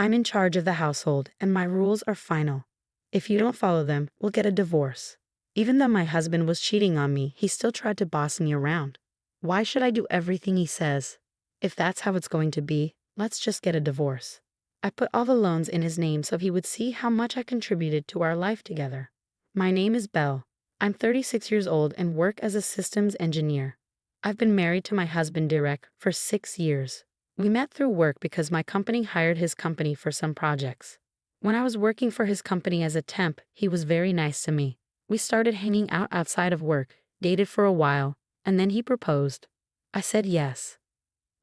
I'm in charge of the household, and my rules are final. If you don't follow them, we'll get a divorce. Even though my husband was cheating on me, he still tried to boss me around. Why should I do everything he says? If that's how it's going to be, let's just get a divorce. I put all the loans in his name so he would see how much I contributed to our life together. My name is Belle. I'm 36 years old and work as a systems engineer. I've been married to my husband Derek for 6 years. We met through work because my company hired his company for some projects. When I was working for his company as a temp, he was very nice to me. We started hanging out outside of work, dated for a while, and then he proposed. I said yes.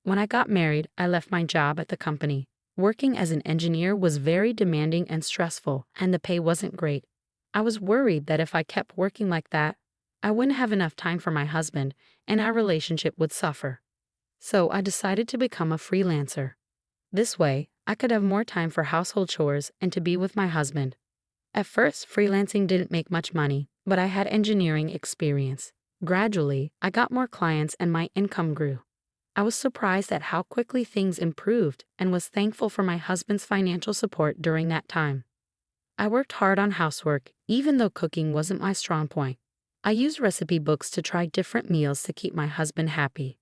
When I got married, I left my job at the company. Working as an engineer was very demanding and stressful, and the pay wasn't great. I was worried that if I kept working like that, I wouldn't have enough time for my husband, and our relationship would suffer. So I decided to become a freelancer. This way, I could have more time for household chores and to be with my husband. At first, freelancing didn't make much money, but I had engineering experience. Gradually, I got more clients and my income grew. I was surprised at how quickly things improved and was thankful for my husband's financial support during that time. I worked hard on housework, even though cooking wasn't my strong point. I used recipe books to try different meals to keep my husband happy.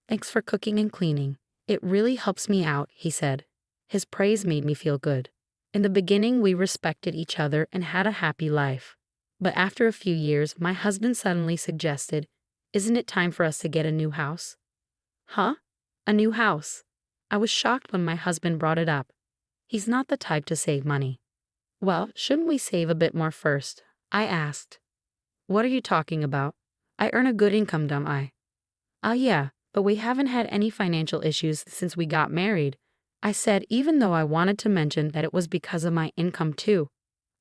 "Thanks for cooking and cleaning. It really helps me out," he said. His praise made me feel good. In the beginning, we respected each other and had a happy life. But after a few years, my husband suddenly suggested, "Isn't it time for us to get a new house?" Huh? A new house? I was shocked when my husband brought it up. He's not the type to save money. "Well, shouldn't we save a bit more first?" I asked. "What are you talking about? I earn a good income, don't I?" Yeah, but we haven't had any financial issues since we got married," I said, even though I wanted to mention that it was because of my income too.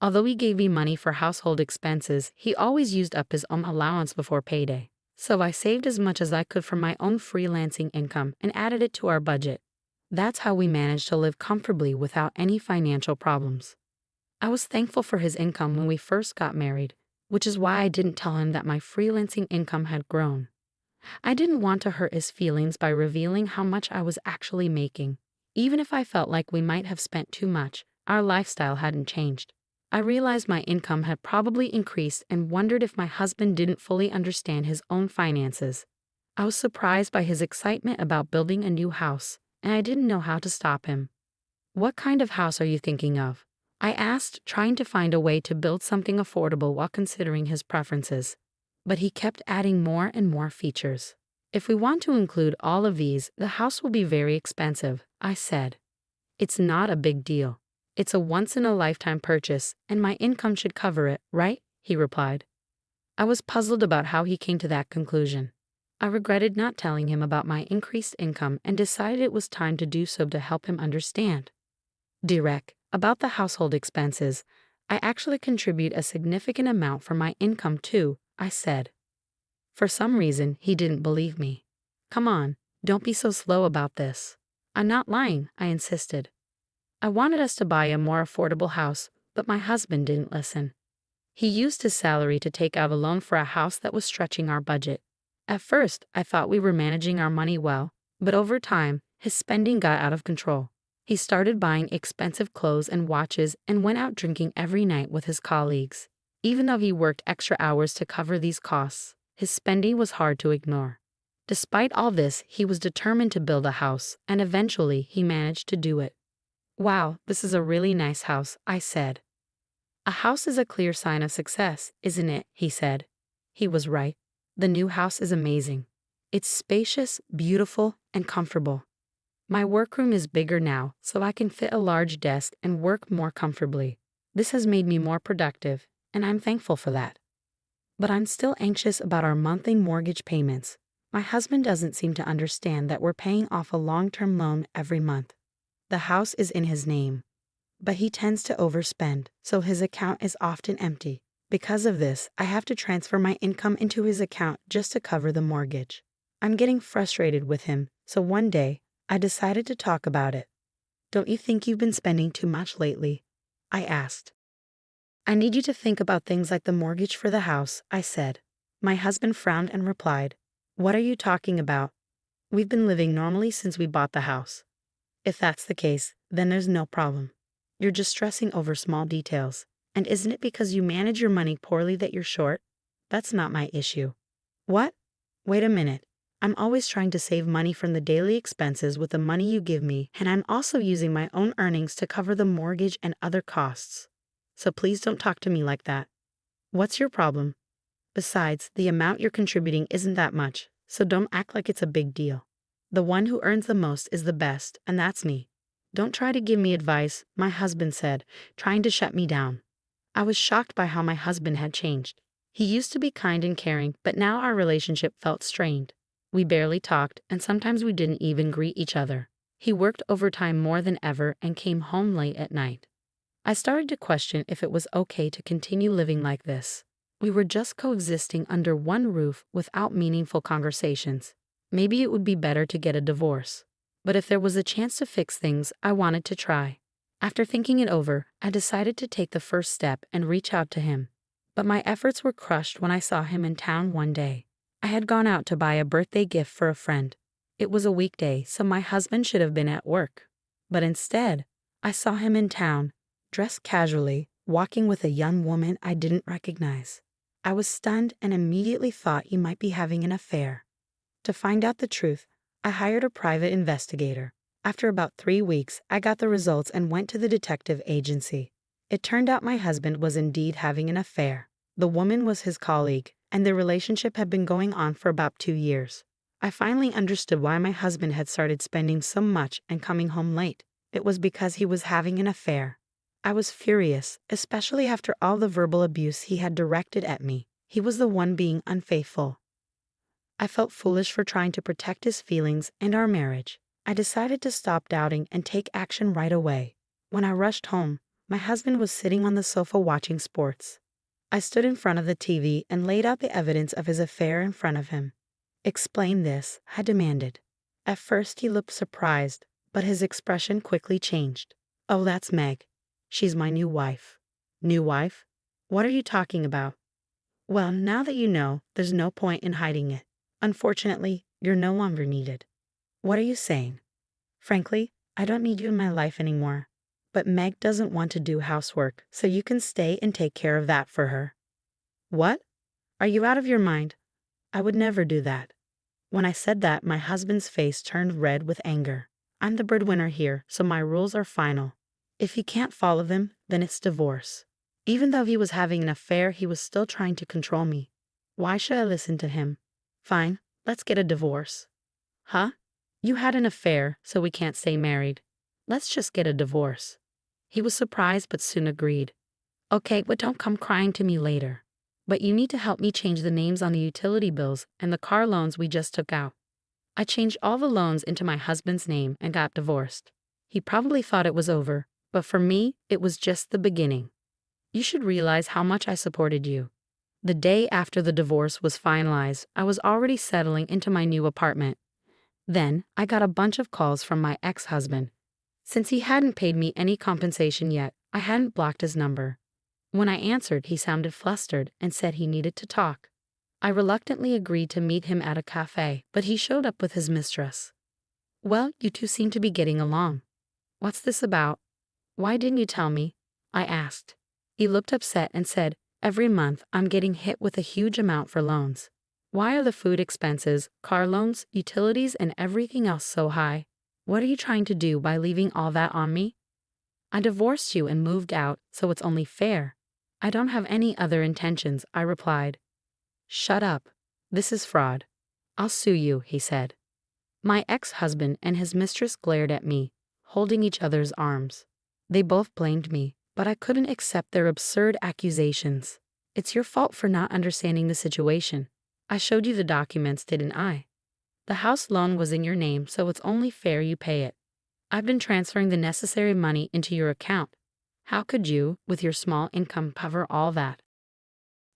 Although he gave me money for household expenses, he always used up his own allowance before payday. So I saved as much as I could from my own freelancing income and added it to our budget. That's how we managed to live comfortably without any financial problems. I was thankful for his income when we first got married, which is why I didn't tell him that my freelancing income had grown. I didn't want to hurt his feelings by revealing how much I was actually making. Even if I felt like we might have spent too much, our lifestyle hadn't changed. I realized my income had probably increased and wondered if my husband didn't fully understand his own finances. I was surprised by his excitement about building a new house, and I didn't know how to stop him. "What kind of house are you thinking of?" I asked, trying to find a way to build something affordable while considering his preferences. But he kept adding more and more features. "If we want to include all of these, the house will be very expensive," I said. "It's not a big deal. It's a once-in-a-lifetime purchase, and my income should cover it, right?" he replied. I was puzzled about how he came to that conclusion. I regretted not telling him about my increased income and decided it was time to do so to help him understand. "Direct, about the household expenses, I actually contribute a significant amount from my income too," I said. For some reason, he didn't believe me. "Come on, don't be so slow about this." "I'm not lying," I insisted. I wanted us to buy a more affordable house, but my husband didn't listen. He used his salary to take out a loan for a house that was stretching our budget. At first, I thought we were managing our money well, but over time, his spending got out of control. He started buying expensive clothes and watches and went out drinking every night with his colleagues. Even though he worked extra hours to cover these costs, his spending was hard to ignore. Despite all this, he was determined to build a house, and eventually he managed to do it. "Wow, this is a really nice house," I said. "A house is a clear sign of success, isn't it?" he said. He was right. The new house is amazing. It's spacious, beautiful, and comfortable. My workroom is bigger now, so I can fit a large desk and work more comfortably. This has made me more productive, and I'm thankful for that. But I'm still anxious about our monthly mortgage payments. My husband doesn't seem to understand that we're paying off a long-term loan every month. The house is in his name, but he tends to overspend, so his account is often empty. Because of this, I have to transfer my income into his account just to cover the mortgage. I'm getting frustrated with him, so one day, I decided to talk about it. "Don't you think you've been spending too much lately?" I asked. "I need you to think about things like the mortgage for the house," I said. My husband frowned and replied, "What are you talking about? We've been living normally since we bought the house." If that's the case, then there's no problem. You're just stressing over small details. And isn't it because you manage your money poorly that you're short? That's not my issue. What? Wait a minute. I'm always trying to save money from the daily expenses with the money you give me, and I'm also using my own earnings to cover the mortgage and other costs. So please don't talk to me like that. What's your problem? Besides, the amount you're contributing isn't that much, so don't act like it's a big deal. The one who earns the most is the best, and that's me. Don't try to give me advice, my husband said, trying to shut me down. I was shocked by how my husband had changed. He used to be kind and caring, but now our relationship felt strained. We barely talked, and sometimes we didn't even greet each other. He worked overtime more than ever and came home late at night. I started to question if it was okay to continue living like this. We were just coexisting under one roof without meaningful conversations. Maybe it would be better to get a divorce. But if there was a chance to fix things, I wanted to try. After thinking it over, I decided to take the first step and reach out to him. But my efforts were crushed when I saw him in town one day. I had gone out to buy a birthday gift for a friend. It was a weekday, so my husband should have been at work. But instead, I saw him in town, dressed casually, walking with a young woman I didn't recognize. I was stunned and immediately thought he might be having an affair. To find out the truth, I hired a private investigator. After about 3 weeks, I got the results and went to the detective agency. It turned out my husband was indeed having an affair. The woman was his colleague, and their relationship had been going on for about 2 years. I finally understood why my husband had started spending so much and coming home late. It was because he was having an affair. I was furious, especially after all the verbal abuse he had directed at me. He was the one being unfaithful. I felt foolish for trying to protect his feelings and our marriage. I decided to stop doubting and take action right away. When I rushed home, my husband was sitting on the sofa watching sports. I stood in front of the TV and laid out the evidence of his affair in front of him. "Explain this," I demanded. At first he looked surprised, but his expression quickly changed. "Oh, that's Meg. She's my new wife." "New wife? What are you talking about?" "Well, now that you know, there's no point in hiding it. Unfortunately, you're no longer needed." "What are you saying?" "Frankly, I don't need you in my life anymore. But Meg doesn't want to do housework, so you can stay and take care of that for her." "What? Are you out of your mind? I would never do that." When I said that, my husband's face turned red with anger. "I'm the breadwinner here, so my rules are final. If he can't follow them, then it's divorce." Even though he was having an affair, he was still trying to control me. Why should I listen to him? "Fine, let's get a divorce." "Huh? You had an affair, so we can't stay married. Let's just get a divorce." He was surprised but soon agreed. "Okay, but don't come crying to me later. But you need to help me change the names on the utility bills and the car loans we just took out." I changed all the loans into my husband's name and got divorced. He probably thought it was over, but for me, it was just the beginning. You should realize how much I supported you. The day after the divorce was finalized, I was already settling into my new apartment. Then, I got a bunch of calls from my ex-husband. Since he hadn't paid me any compensation yet, I hadn't blocked his number. When I answered, he sounded flustered and said he needed to talk. I reluctantly agreed to meet him at a cafe, but he showed up with his mistress. "Well, you two seem to be getting along. What's this about? Why didn't you tell me?" I asked. He looked upset and said, "Every month I'm getting hit with a huge amount for loans. Why are the food expenses, car loans, utilities, and everything else so high? What are you trying to do by leaving all that on me?" "I divorced you and moved out, so it's only fair." "I don't have any other intentions," I replied. "Shut up. This is fraud. I'll sue you," he said. My ex-husband and his mistress glared at me, holding each other's arms. They both blamed me, but I couldn't accept their absurd accusations. "It's your fault for not understanding the situation. I showed you the documents, didn't I? The house loan was in your name, so it's only fair you pay it. I've been transferring the necessary money into your account. How could you, with your small income, cover all that?"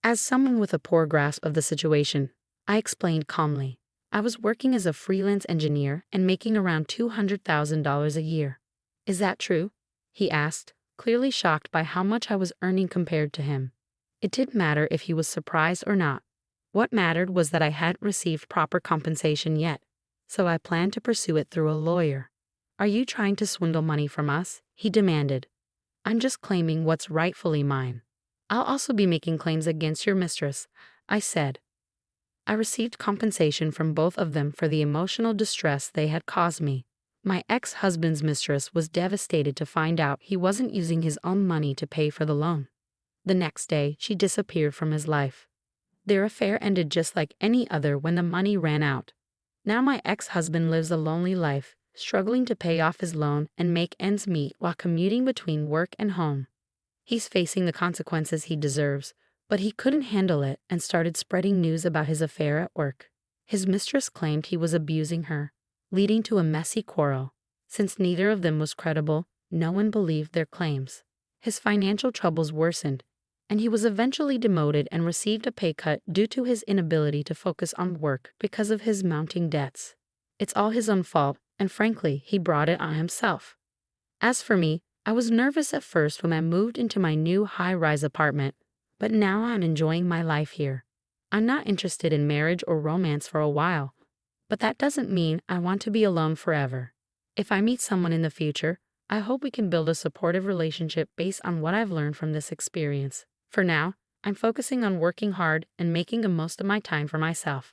As someone with a poor grasp of the situation, I explained calmly. I was working as a freelance engineer and making around $200,000 a year. "Is that true?" he asked, clearly shocked by how much I was earning compared to him. It didn't matter if he was surprised or not. What mattered was that I hadn't received proper compensation yet, so I planned to pursue it through a lawyer. Are you trying to swindle money from us? He demanded. I'm just claiming what's rightfully mine. I'll also be making claims against your mistress, I said. I received compensation from both of them for the emotional distress they had caused me. My ex-husband's mistress was devastated to find out he wasn't using his own money to pay for the loan. The next day, she disappeared from his life. Their affair ended just like any other when the money ran out. Now my ex-husband lives a lonely life, struggling to pay off his loan and make ends meet while commuting between work and home. He's facing the consequences he deserves, but he couldn't handle it and started spreading news about his affair at work. His mistress claimed he was abusing her, leading to a messy quarrel. Since neither of them was credible, no one believed their claims. His financial troubles worsened, and he was eventually demoted and received a pay cut due to his inability to focus on work because of his mounting debts. It's all his own fault, and frankly, he brought it on himself. As for me, I was nervous at first when I moved into my new high-rise apartment, but now I'm enjoying my life here. I'm not interested in marriage or romance for a while, but that doesn't mean I want to be alone forever. If I meet someone in the future, I hope we can build a supportive relationship based on what I've learned from this experience. For now, I'm focusing on working hard and making the most of my time for myself.